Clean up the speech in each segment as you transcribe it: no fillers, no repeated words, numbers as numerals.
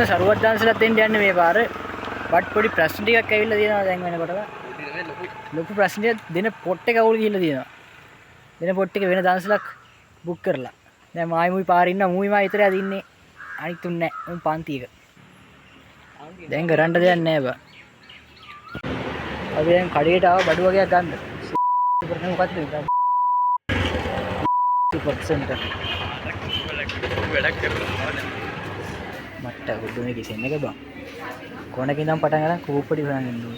ඔන්න සරුවත් දාන්සලත් දෙන්න යන්නේ මේ පාර. බට් පොඩි ප්‍රශ්න ටිකක් ඇවිල්ලා තියෙනවා දැන් වෙනකොට. ලොකු ප්‍රශ්නයක් දෙන පොට් එක අවුල් ගිහිල්ලා තියෙනවා. දෙන පොට් එක වෙන දාන්සලක් බුක් කරලා. දැන් මායි පාරේ ඉන්න මූයි මා විතරයි ඉන්නේ. අනිත් තුන් නැහැ. උන් පන්තියක. දැන් කරන්න දෙයක් නැහැ බා. අපි දැන් කඩේට ආව බඩු වගේක් ගන්න. සුපර් මොකක්ද මේ? Super centre. වැඩක් කරලා මට ගොඩනේ කිසිම එක බං. කොනක ඉඳන් පටන් ගන්න කෝපඩි හොයන් ඉන්නවා.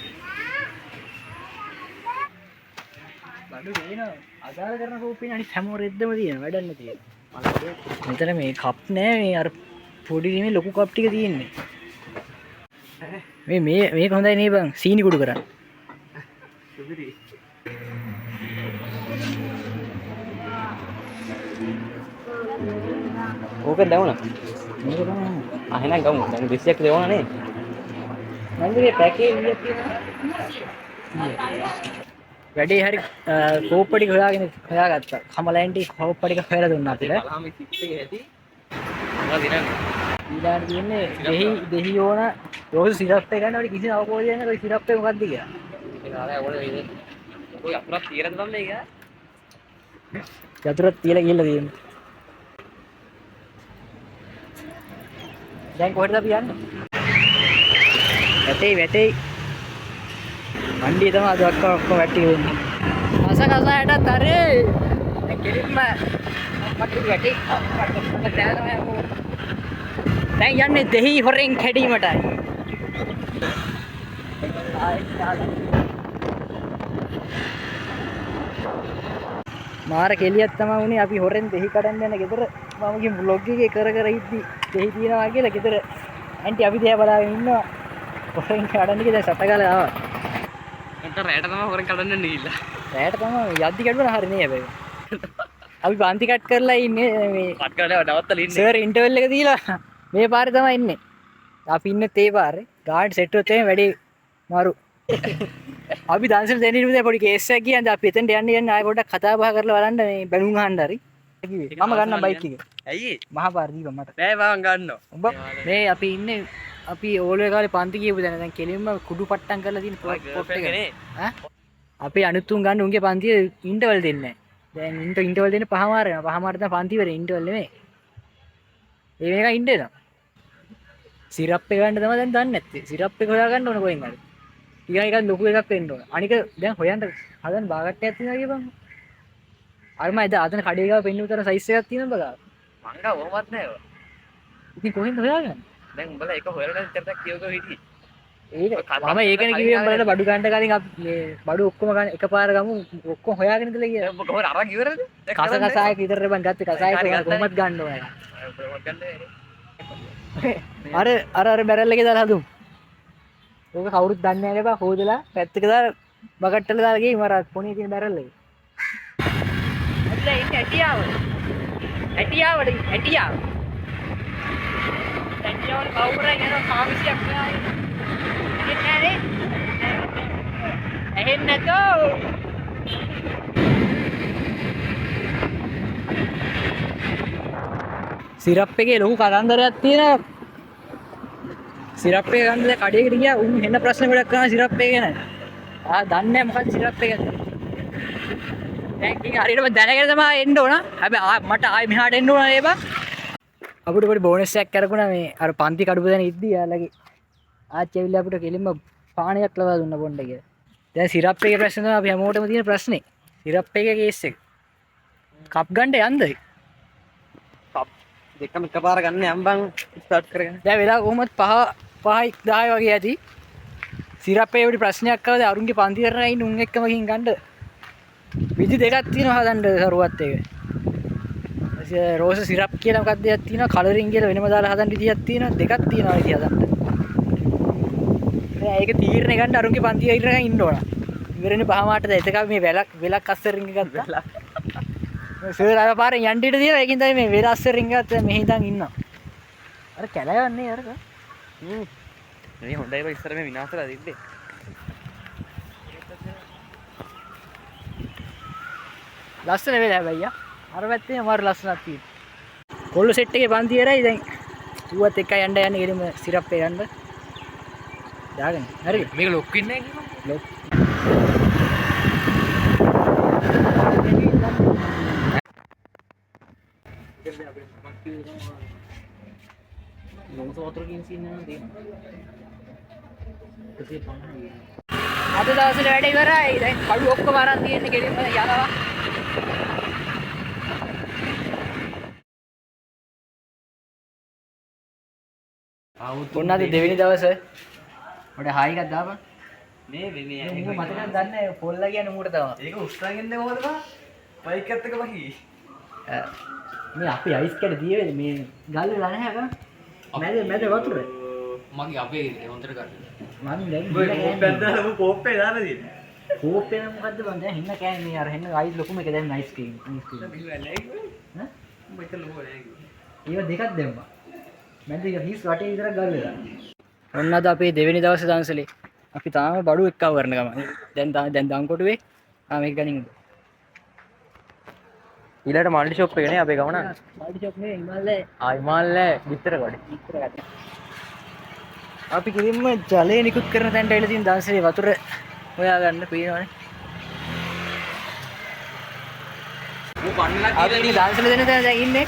බඩු දෙනවා. අදාළ කරන කෝපින අනිත් හැම රෙද්දම තියෙන වැඩක් නැති. මෙතන මේ කප් නෑ මේ අර පොඩි මේ ලොකු කප් ටික තියෙන්නේ. මේක හොඳයි නේ බං සීනි කුඩු කරන්න. සුපිරි. ඕකෙන් දැවුණා. මේක තමයි. එහෙනම් ගමු. දැන් 20ක් දෙවුණා නේ. නන්දිගේ පැකේජ් එකක් තියෙනවා. වැඩි හරි කෝප්පඩි හොයාගත්තා. කමලැන්ටි කෝප්පඩි හොයලා දුන්නා අපිට. බලහම සිත් එක ඇති. මොනවද දිනන්නේ? ඊළඟට තියෙන්නේ දෙහි ඕන රෝස් සිරප් එක ගන්න අපිට කිසි අවබෝධයක් නැහැ. ඔය සිරප් එක මොකක්ද කියලා. ඒක ආලා ඕනේ වේද. ඔය අතුරක් තියරද බම් මේක? යතුරක් තියලා ගිහලා තියෙන්නේ. දැන් කොහෙටද අපි යන්නේ? වැටේ. මණ්ඩිය තමයි අද ඔක්කොම වැටි වෙන්නේ. කසයටත් හරි. දැන් කෙලින්ම මට වැටි. දැන් යන්නේ දෙහි හොරෙන් කැඩීමටයි. මාර කෙලියක් තමයි උනේ අපි හොරෙන් දෙහි කඩන්න යන ගෙදර මම ගිහින් vlog එකේ කර ඉද්දි දෙහි තියනවා කියලා ගෙදර ඇන්ටි අපි දිහා බලාගෙන ඉන්නවා හොරෙන් කඩන්න කියලා සතගාලා ආවා. එතන රැයට තමයි හොරෙන් කඩන්න යන්නේ ගිහිල්ලා. රැයට තමයි යද්දි කඩුණා හරිනේ හැබැයි. අපි පන්ති කට් කරලා ඉන්නේ මේ කට් කරලා නවත්තලා ඉන්නේ. සර් ඉන්ටර්වල් එක දීලා මේ පාරේ තමයි ඉන්නේ. අපි ඉන්නේ තේ පාරේ. ගාඩ් සෙට් වෙත් එහෙම වැඩි මාරු. අපි දාන්සල් දෙන්න ඉන්නේ පොඩි කේස් එකක් කියන්නේ අපි එතෙන්ට යන්න ආයෙ පොඩ්ඩක් කතා බහ කරලා බලන්න මේ බැලුම් අහන්න හරි. කිව්වේ මම ගන්නම් බයික් එක. ඇයි? මහා පාර දීපන් මට. බෑ මම ගන්නවා. උඹ මේ අපි ඉන්නේ අපි ඕලේ කාලේ පන්ති කියපු දැන දැන් කෙලින්ම කුඩු පට්ටම් කරලා තියෙන පොට් එක නේ. ඈ? අපි අනුතුන් ගන්න උන්ගේ පන්තියේ ඉන්ටර්වල් දෙන්නේ නැහැ. දැන් ඉන්ටර්වල් දෙන්නේ පහමාර වෙනවා. පහමාර තමයි පන්ති වල ඉන්ටර්වල් නෙමෙයි. ඒ වෙනකන් ඉන්නේ නෝ. සිරප් එක ගන්න තමයි දැන් දන්නේ නැත්තේ. සිරප් එක හොයාගන්න ඕන කොහෙන් හරි. ඊගා එකක් ලොකු එකක් වෙන්න ඕන. අනික දැන් හොයන්න හදන බාගට්ටයක් තියෙනවා කියපන්. අර මම එදා අතන කඩේ ගාව පෙන්නු උතර සයිස් එකක් තියෙනවා බගා. මං ගාව ඔහොමත් නෑ ඔය. ඉතින් කොහෙන්ද හොයාගන්නේ? දැන් උඹලා එක හොයලා නැති තරක් කියවක හිටියේ. ඒක මම ඒකනේ කිව්වේ උඹලට බඩු ගන්න කලින් අපි මේ බඩු ඔක්කොම ගන්න එකපාර ගමු ඔක්කොම හොයාගෙන ඉඳලා ගියා. ඔබ කොහොමද අරන් ඉවරද? කස කසායක විතර බං ගත්තේ කසායක කොහොමද ගන්න ඕන. අර බැරල් එකේ දාලා හදුමු. ඕක කවුරුත් දන්නේ නැහැ බා හොදලා පැත්තක දාලා බකට්ටල දාලා ගිහින් මර පොණියේ තියෙන බැරල් එක. ඇట్లా ඉන්නේ ඇටියාවල කවුරුරන් යන කාමිසියක් නෑ. එන්නේ නෑනේ. ඇහෙන්නේ නැතෝ. සිරප් එකේ ලොකු කතන්දරයක් තියෙනවා. සිරප් එක ගන්න දැන් කඩේකට ගියා උන් හෙන්න ප්‍රශ්න ගොඩක් කරනවා සිරප් එක ගැන. දන්නේ නැහැ මොකක්ද සිරප් එක. දැන් කින් හරියටම දැනගෙන තමයි එන්න ඕන. හැබැයි මට ආයෙ මෙහාට එන්න ඕන නේ බං. අපිට පොඩි බෝනස් එකක් කරගුණා මේ අර පන්ති කඩුව දැන ඉද්දි යාළගේ ආච්චි ඇවිල්ලා අපිට කෙලින්ම පාණයක් ලවා දුන්නා බොන්න කියලා. දැන් සිරප් එකේ ප්‍රශ්න තමයි අපි හැමෝටම තියෙන ප්‍රශ්නේ. සිරප් එකේ කේස් එක. කප් ගන්න යන්නද? කප් දෙකම එකපාර ගන්න යම්බන් ස්ටාර්ට් කරගෙන. දැන් වෙලා කොහොමද 5යි 10යි වගේ ඇති. සිරප් එකේ පොඩි ප්‍රශ්නයක් ආවද අරුන්ගේ පන්ති කරලා ඉන්න උන් එක්කම ගිහින් ගන්න. විදි දෙකක් තියෙනවා හදන්න සරුවත් එක. රෝස සිරප් කියලා මොකක්ද දෙයක් තියෙනවා කලරින් කියලා වෙනම දාලා හදන්න විදියක් තියෙනවා දෙකක් තියෙනවා විදිය හදන්න. දැන් ඒක තීරණය ගන්න අරුන්ගේ පන්ති අයිරගෙන ඉන්න ඕන. ඉවරනේ පහමාරට දැන් එතක මේ වෙලක් අස්සර රින්ග ගත්තා. සර් අර පාරෙන් යන්න ඉඩ තියෙනවා ඒකින් තමයි මේ වෙල අස්සර රින්ග ගත්තා මෙහි ඉඳන් ඉන්නවා. අර කැලයන්නේ අරක. මේ හොඳයි බා ඉස්සර මේ විනාශලා තිබ්බේ. ලස්සන වෙලා හැබැයි අර පැත්තේ මාර ලස්සනක් තියෙනවා. කොල්ල සෙට් එකේ පන්ති ඇරයි දැන් ඌවත් එක්ක යන්න යන්නේ ගෙලිම සිරප් එක ගන්න. දාගන්න. හරිද? මේක ලොක් වෙන්නේ නැහැ කිව්වා. ලොක්. අද දවසේ වැඩ ඉවරයි. දැන් කඩු ඔක්කොම අරන් තියෙන්නේ ගෙලිම යනවා. ඔන්න අද දෙවෙනි දවසේ මට හායි එකක් දාපන්. මේ මම මතකද දන්නේ පොල්ලා කියන්නේ මූට තමයි. ඒක උස්තරන් ඉන්නේ කොහොමද බා? බයික් එකත් එක බහි. මේ අපි අයිස් කැට දීවේද මේ ගල් වෙලා නැහැ අක. මැද වතුර. මගේ අපේ හොන්දට ගන්න. මම දැන් කෝප්පෙන් දාලා කෝප්පේ දාලා තියෙන්නේ. කෝප්පේ මොකද්ද බං දැන් හින්න කෑන්නේ මේ අර හින්න අයිස් ලොකුම එක දැන් අයිස් ක්‍රීම්. මේක ලොකෝ නෑ. ඒව දෙකක් දැම්මා. මැද එක හිස් වටේ විතර ගල් වෙලා. ඔන්න අද අපේ දෙවෙනි දවසේ දන්සලේ. අපි තාම බඩු එක්කව කරන ගම. දැන් දන්කොටුවේ මේක ගනින්. ඊළඟට මල්ටි ෂොප් එක නේ අපේ ගමන. මල්ටි ෂොප් නේ ඉමල්ලේ. ඉමල්ලේ විතර කොට. අපි කිලින්ම ජලය නිකුත් කරන තැනට ඇවිල්ලා තියෙන දන්සලේ වතුර හොයා ගන්න පේනවනේ. ඌ පන්නලා අපි මේ දන්සලේ දෙන තැන දැන් ඉන්නේ.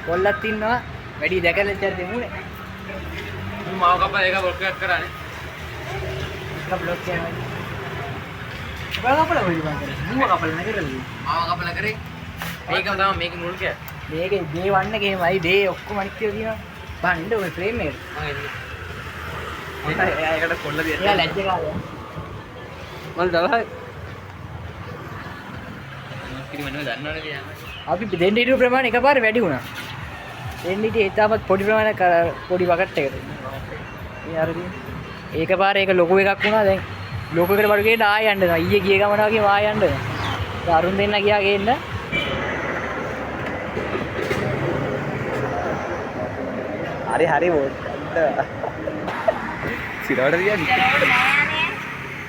කොල්ලක් ඉන්නවා. වැඩි දැකලා ඉච්චර දෙමුනේ. ඌ මාව කපලා ඒක බ්ලොක් එකක් කරානේ. ඒක බ්ලොක් කරනවා. බල කපලා වෙයි බං කරේ. ඌව කපලා නැගරලා. මාව කපලා කරේ. මේකම තමයි මේක මුල් කිය. මේකේ දේ වන්න ගේමයි දේ ඔක්කොම අනිත් ඒවා තියෙනවා. බලන්න ඔය ෆ්‍රේම් එක. මම එන්නේ. ඒකට කොල්ල දෙන්න. එයා ලැජ්ජ කාලේ. මල් දවහයි. මොකක්ද මනෝ දන්නවනේ තියන්න. අපි දෙන්න හිටු ප්‍රමාණය එකපාරේ වැඩි වුණා. දෙන්න හිටියේ ඊටමත් පොඩි ප්‍රමාණයක් පොඩි බකට් එකකට. මේ අර තියෙන. ඒකපාරේ ඒක ලොකු එකක් වුණා දැන්. ලොකු එකට බඩු ගේන්න ආය යන්න. ඊයේ ගිය ගමන වගේ ආය යන්න. අරුන් දෙන්න ගියා ගේන්න. හරි බෝඩ්. සිරවට තියන්නේ.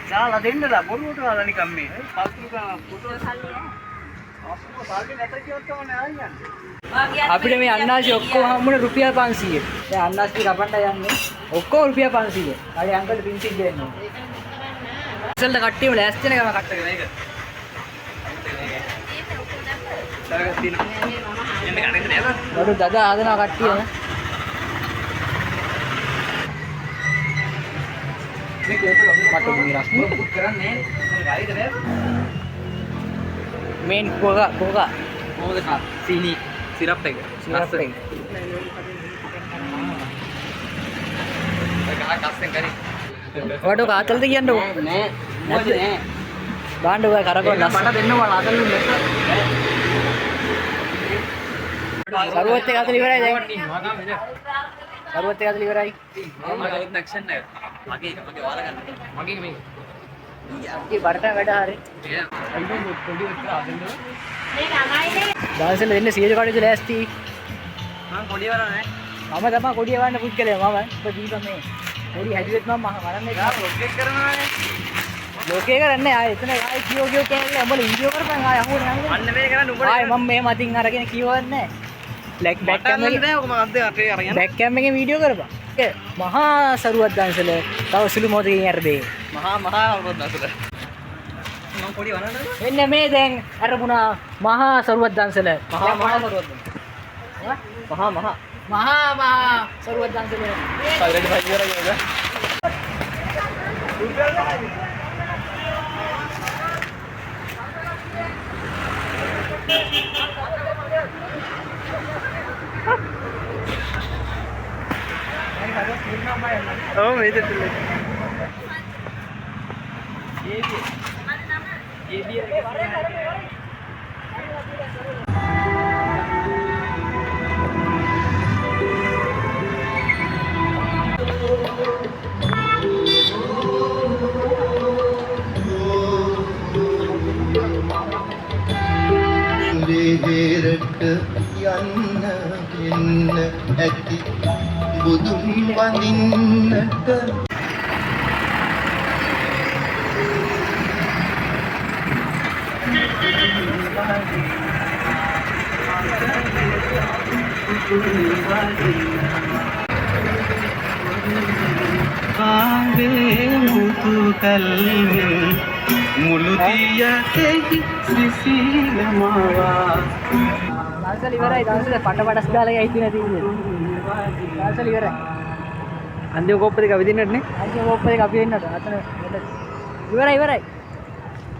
සාලා දෙන්නලා බොරුවට වල නිකම් මේ. අපිට මේ අන්නාසි ඔක්කොම හම්බුනේ රුපියල් 500. දැන් අන්නාසි කපන්න යන්නේ. ඔක්කොම රුපියල් 500. හරි අංකල්ට පින්සික් දෙන්න. ඉස්සෙල්ලා කට්ටියම ලෑස්ති වෙන ගම කට්ට කරන එක. දාගත්ත තියෙනවා. එන්න කඩේට නේද? බඩු දදා හදනවා කට්ටියම. මට මිරස් මුකුත් කරන්නේ නැහැ. මේ ගායිද මේන් කොහොග කොහොමද සීනි සිරප් එක. සිරප් එක. ඒක හක්ස්ෙන් කරේ. ඔයාට කාතල්ද කියන්නකො? නෑ. නෑ. බාන්න ඔය කරකවන්න මට දෙන්න ඕන ආතල් නෙමෙයි. කරුවත් එක අතල ඉවරයි දැන්. මම ගාම ඉතින්. කරුවත් එක අතල ඉවරයි. මම ගලොත් නැක්ෂන් නැහැ. මගේ වාර ගන්න. මගේ මේ. අපි බරට වැඩ හරි. අයියෝ පොඩි එක ආදෙන්න. දවසල දෙන්න සියලු කටයුතු ලෑස්ති. මම පොඩි වර නැහැ. මම තමයි කොඩිය වන්න පුද්ගලයා මම. ඔබ දීපන් මේ. පොඩි හැදුවෙත් මම වරන්නේ ගා ප්‍රොජෙක්ට් කරනවානේ. ලෝකේ කරන්නේ ආයෙ එතන ආයෙ කියෝ කියන්නේ උඹලා ඉන්දියෝ කරපන් ආයෙ අහුවෙ නැහැ. අන්න මේ කරන්නේ උඹලා. ආයෙ මම මෙහෙම අතින් අරගෙන කියවන්නේ නැහැ. බැක් කැම් එකේ නෑ ඔක මම අද්දේ අතේ අරගෙන. බැක් කැම් එකේ වීඩියෝ කරපන්. මහා සරුවත් දන්සල තව සුළු මොහොතකින් යරදේ. මහා වරොත් දැසල. මම පොඩි වරනද? මෙන්න මේ දැන් අරපුණා මහා සරුවත් දන්සල. මහා සරුවත්. මහා සරුවත් දන්සල. සල්ලෙට පයි කරගෙන ඉඳලා. Oh, මේ දෙතල. දෙහෙරට යන්න එන්න ඇති බුදුන් වඳින්නට වේ මුතු කල්වේ මුළු දියකෙහි සිසිල මවා දවසල ඉවරයි දවසල පටපටස් ගාලා ගියා ඉතින් තියෙන්නේ දවසල ඉවරයි අන්තිම කෝප්ප දෙක අපි දෙන්නට නේ අන්තිම කෝප්ප එක අපි වෙන්නට අතන ඉවරයි ඉවරයි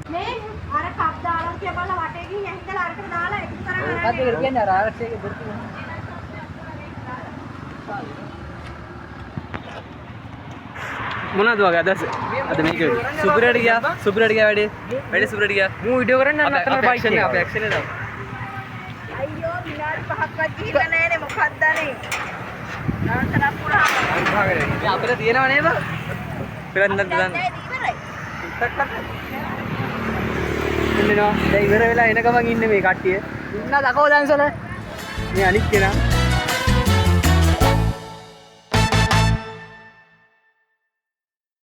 මේ අර කප් දාලා කියලා වටේ ගිහින් ඇහිදලා අරකට දාලා එකතු කරගෙන මොකක්ද කියන්නේ අර ආරක්ෂකගේ දොරටු මොනවද වගේ අදහස අද මේක සුපිරට ගියා වැඩේ සුපිරට ගියා මූ වීඩියෝ කරන්න යන්න අතන බයික් එක අපි ඇක්ෂන් එක දාමු අයියෝ විනාඩි 5ක්වත් ගිහිල්ලා නැහැනේ මොකක්ද අනේ නාන්තර පුරා අපිට තියෙනව නේද පෙරන්න දාන්න ඉවරයි ඉන්නවා දැන් ඉවර වෙලා එන ගමන් ඉන්නේ මේ කට්ටිය ඉන්න දකෝ දැන්සල මේ අනිත් කෙනා